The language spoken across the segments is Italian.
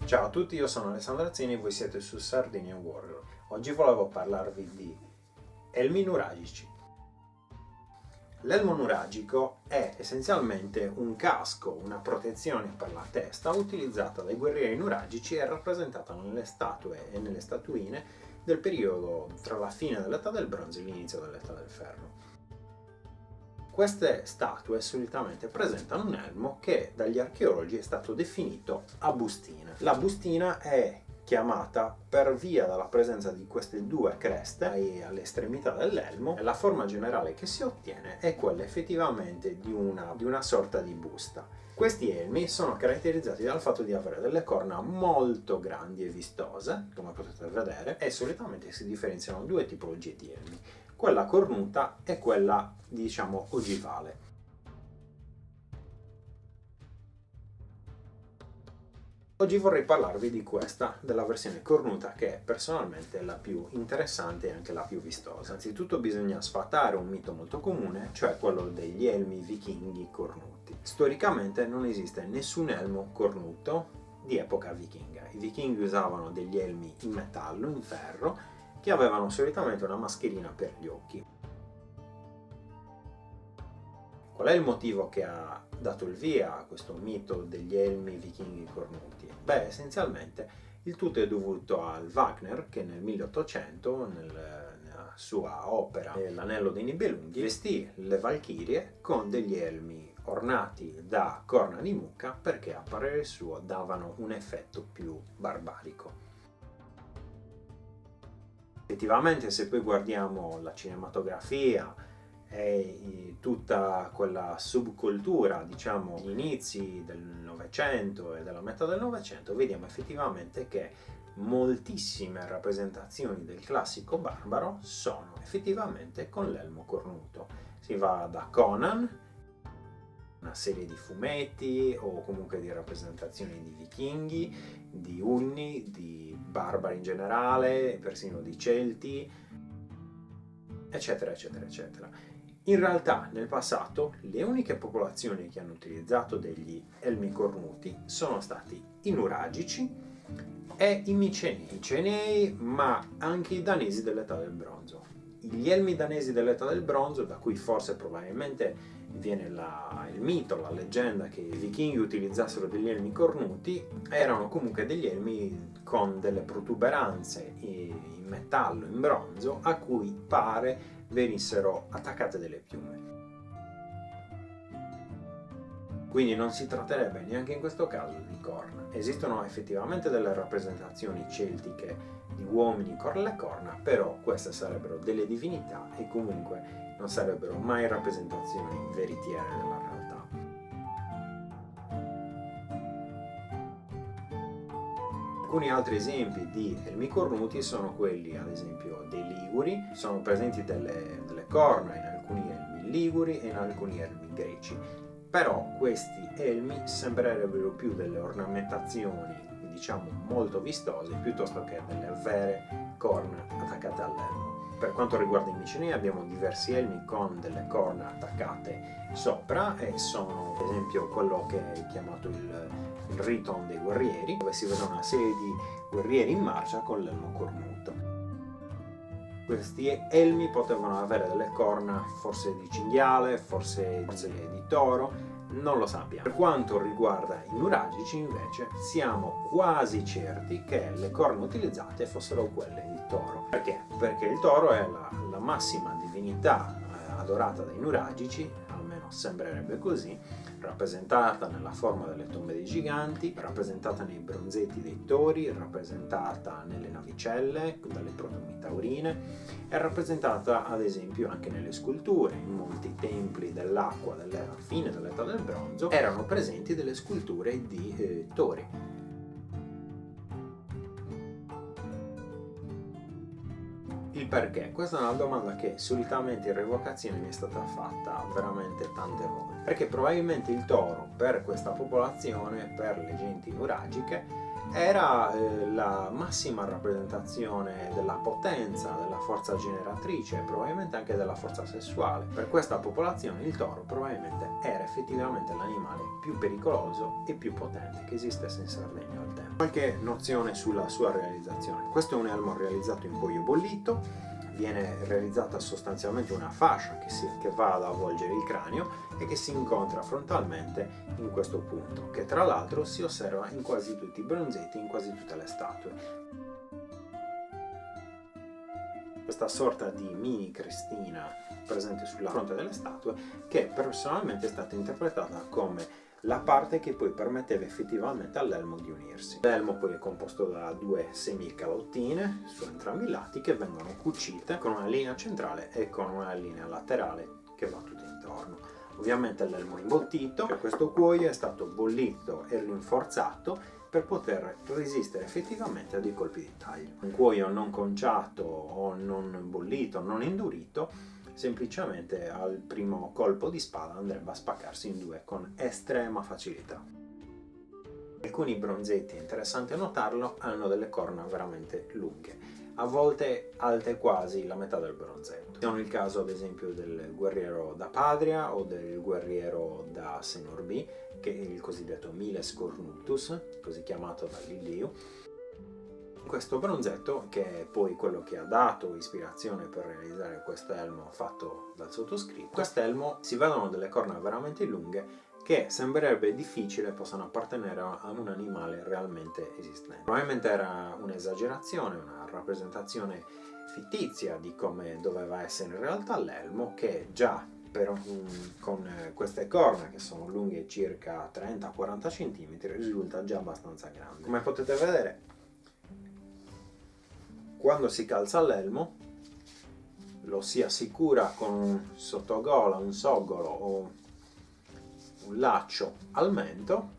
Ciao a tutti, io sono Alessandro Azzini e voi siete su Sardinian Warrior. Oggi volevo parlarvi di elmi nuragici. L'elmo nuragico è essenzialmente un casco, una protezione per la testa utilizzata dai guerrieri nuragici e rappresentata nelle statue e nelle statuine del periodo tra la fine dell'età del bronzo e l'inizio dell'età del ferro. Queste statue solitamente presentano un elmo che dagli archeologi è stato definito a bustina. La bustina è chiamata per via della presenza di queste due creste alle estremità dell'elmo. La forma generale che si ottiene è quella effettivamente di una sorta di busta. Questi elmi sono caratterizzati dal fatto di avere delle corna molto grandi e vistose, come potete vedere, e solitamente si differenziano due tipologie di elmi: quella cornuta e quella, diciamo, ogivale. Oggi vorrei parlarvi di questa, della versione cornuta, che è personalmente la più interessante e anche la più vistosa. Anzitutto bisogna sfatare un mito molto comune, cioè quello degli elmi vichinghi cornuti. Storicamente non esiste nessun elmo cornuto di epoca vichinga. I vichinghi usavano degli elmi in metallo, in ferro, che avevano solitamente una mascherina per gli occhi. Qual è il motivo che ha dato il via a questo mito degli elmi vichinghi cornuti? Beh, essenzialmente il tutto è dovuto al Wagner, che nel 1800, nella sua opera L'anello dei Nibelunghi, vestì le valchirie con degli elmi ornati da corna di mucca perché, a parere suo, davano un effetto più barbarico. Effettivamente, se poi guardiamo la cinematografia e tutta quella subcultura, diciamo, gli inizi del Novecento e della metà del Novecento, vediamo effettivamente che moltissime rappresentazioni del classico barbaro sono effettivamente con l'elmo cornuto. Si va da Conan, una serie di fumetti o comunque di rappresentazioni di vichinghi, di Unni, di barbari in generale, persino di Celti, eccetera, eccetera, eccetera. In realtà, nel passato, le uniche popolazioni che hanno utilizzato degli elmi cornuti sono stati i nuragici e i micenei. I cenei, ma anche i danesi dell'età del bronzo. Gli elmi danesi dell'età del bronzo, da cui forse probabilmente viene il mito, la leggenda che i vichinghi utilizzassero degli elmi cornuti, erano comunque degli elmi con delle protuberanze in metallo, in bronzo, a cui pare venissero attaccate delle piume. Quindi non si tratterebbe neanche in questo caso di corna. Esistono effettivamente delle rappresentazioni celtiche di uomini con le corna, però queste sarebbero delle divinità e comunque non sarebbero mai rappresentazioni veritiere della realtà. Alcuni altri esempi di elmi cornuti sono quelli, ad esempio, dei liguri. Sono presenti delle corna in alcuni elmi liguri e in alcuni elmi greci. Però questi elmi sembrerebbero più delle ornamentazioni, diciamo, molto vistose, piuttosto che delle vere corna attaccate all'elmo. Per quanto riguarda i micenei, abbiamo diversi elmi con delle corna attaccate sopra, e sono, ad esempio, quello che è chiamato il Riton dei guerrieri, dove si vede una serie di guerrieri in marcia con l'elmo cornuto. Questi elmi potevano avere delle corna forse di cinghiale, forse di toro, non lo sappiamo. Per quanto riguarda i nuragici, invece, siamo quasi certi che le corna utilizzate fossero quelle di toro. Perché? Perché il toro è la massima divinità adorata dai nuragici, almeno sembrerebbe così, rappresentata nella forma delle tombe dei giganti, rappresentata nei bronzetti dei tori, rappresentata nelle navicelle dalle protomi taurine, è rappresentata ad esempio anche nelle sculture. In molti templi dell'acqua della fine dell'età del bronzo erano presenti delle sculture di tori. Il perché? Questa è una domanda che solitamente in rievocazione mi è stata fatta veramente tante volte. Perché probabilmente il toro, per questa popolazione, per le genti nuragiche, era la massima rappresentazione della potenza, della forza generatrice e probabilmente anche della forza sessuale. Per questa popolazione il toro probabilmente era effettivamente l'animale più pericoloso e più potente che esistesse in Sardegna al tempo. Qualche nozione sulla sua realizzazione. Questo è un elmo realizzato in cuoio bollito. Viene realizzata sostanzialmente una fascia che va ad avvolgere il cranio e che si incontra frontalmente in questo punto, che tra l'altro si osserva in quasi tutti i bronzetti, in quasi tutte le statue. Questa sorta di mini crestina presente sulla fronte delle statue, che personalmente è stata interpretata come la parte che poi permetteva effettivamente all'elmo di unirsi. L'elmo poi è composto da due semicalottine su entrambi i lati che vengono cucite con una linea centrale e con una linea laterale che va tutta intorno. Ovviamente l'elmo è imbottito, e questo cuoio è stato bollito e rinforzato per poter resistere effettivamente a dei colpi di taglio. Un cuoio non conciato o non bollito, non indurito, semplicemente al primo colpo di spada andrebbe a spaccarsi in due con estrema facilità. Alcuni bronzetti, è interessante notarlo, hanno delle corna veramente lunghe, a volte alte quasi la metà del bronzetto. Sono il caso ad esempio del guerriero da Padria o del guerriero da Senorbi, che è il cosiddetto Miles Cornutus, così chiamato da Liliu. Questo bronzetto, che è poi quello che ha dato ispirazione per realizzare questo elmo fatto dal sottoscritto, quest'elmo si vedono delle corna veramente lunghe che sembrerebbe difficile possano appartenere a un animale realmente esistente. Probabilmente era un'esagerazione, una rappresentazione fittizia di come doveva essere in realtà l'elmo, che già con queste corna che sono lunghe circa 30-40 cm risulta già abbastanza grande. Come potete vedere, quando si calza l'elmo lo si assicura con un sottogola, un soggolo o un laccio al mento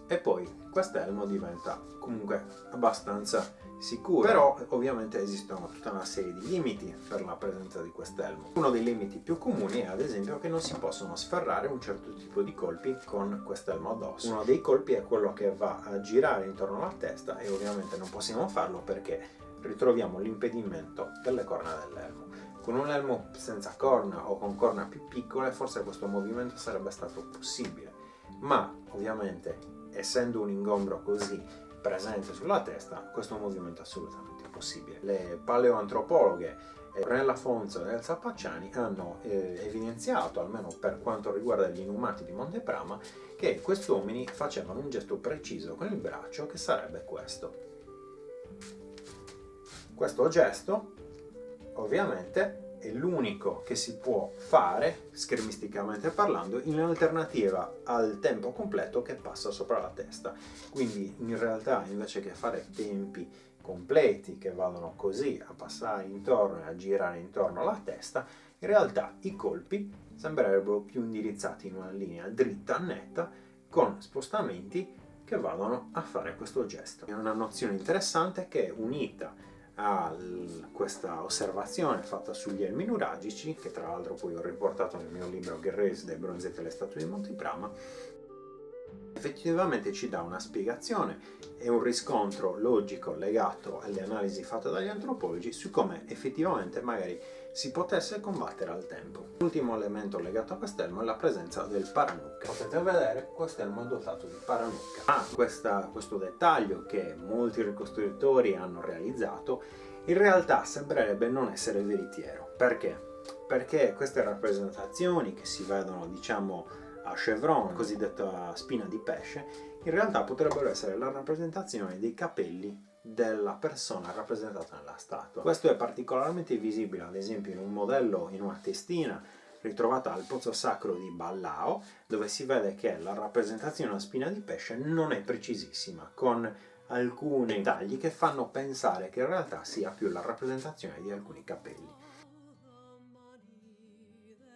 e poi quest'elmo diventa comunque abbastanza sicuro. Però ovviamente esistono tutta una serie di limiti per la presenza di quest'elmo. Uno dei limiti più comuni è ad esempio che non si possono sferrare un certo tipo di colpi con quest'elmo addosso. Uno dei colpi è quello che va a girare intorno alla testa e ovviamente non possiamo farlo perché ritroviamo l'impedimento delle corna dell'elmo. Con un elmo senza corna o con corna più piccole forse questo movimento sarebbe stato possibile, ma ovviamente essendo un ingombro così presente sulla testa, questo movimento è assolutamente impossibile. Le paleoantropologhe Ornella Fonzo e Elsa Pacciani hanno evidenziato, almeno per quanto riguarda gli inumati di Monteprama, che questi uomini facevano un gesto preciso con il braccio che sarebbe questo. Questo gesto ovviamente è l'unico che si può fare, schermisticamente parlando, in alternativa al tempo completo che passa sopra la testa. Quindi in realtà invece che fare tempi completi che vadano così a passare intorno e a girare intorno alla testa, in realtà i colpi sembrerebbero più indirizzati in una linea dritta, netta, con spostamenti che vadano a fare questo gesto. È una nozione interessante che è unita a questa osservazione fatta sugli elmi nuragici, che tra l'altro poi ho riportato nel mio libro Guerresi dai bronzetti alle statue di Monteprama. Effettivamente ci dà una spiegazione e un riscontro logico legato alle analisi fatte dagli antropologi su come effettivamente magari si potesse combattere al tempo. L'ultimo elemento legato a quest'elmo è la presenza del paranucca. Potete vedere quest'elmo è dotato di paranucca. Ma questo dettaglio che molti ricostruttori hanno realizzato in realtà sembrerebbe non essere veritiero. Perché? Perché queste rappresentazioni che si vedono, diciamo, a chevron, cosiddetta spina di pesce, in realtà potrebbero essere la rappresentazione dei capelli della persona rappresentata nella statua. Questo è particolarmente visibile ad esempio in un modello, in una testina ritrovata al Pozzo Sacro di Ballao, dove si vede che la rappresentazione a spina di pesce non è precisissima, con alcuni dettagli che fanno pensare che in realtà sia più la rappresentazione di alcuni capelli.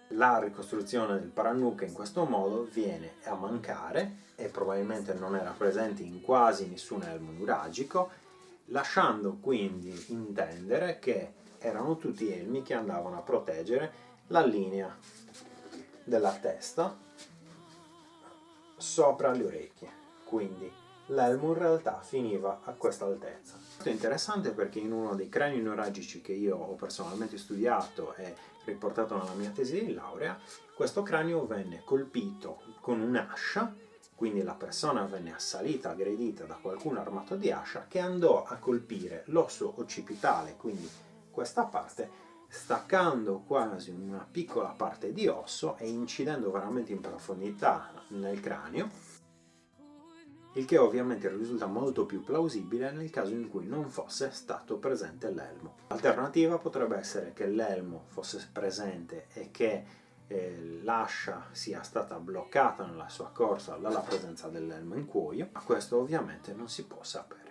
La ricostruzione del paranucca in questo modo viene a mancare e probabilmente non era presente in quasi nessun elmo nuragico, lasciando quindi intendere che erano tutti elmi che andavano a proteggere la linea della testa sopra le orecchie. Quindi l'elmo in realtà finiva a questa altezza. Questo è interessante perché in uno dei crani neuralgici che io ho personalmente studiato e riportato nella mia tesi di laurea, questo cranio venne colpito con un'ascia, quindi la persona venne assalita, aggredita da qualcuno armato di ascia che andò a colpire l'osso occipitale, quindi questa parte, staccando quasi una piccola parte di osso e incidendo veramente in profondità nel cranio, il che ovviamente risulta molto più plausibile nel caso in cui non fosse stato presente l'elmo. L'alternativa potrebbe essere che l'elmo fosse presente e che l'ascia sia stata bloccata nella sua corsa dalla presenza dell'elmo in cuoio, ma questo ovviamente non si può sapere.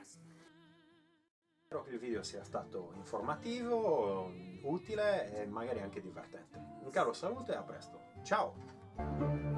Spero che il video sia stato informativo, utile e magari anche divertente. Un caro saluto e a presto. Ciao!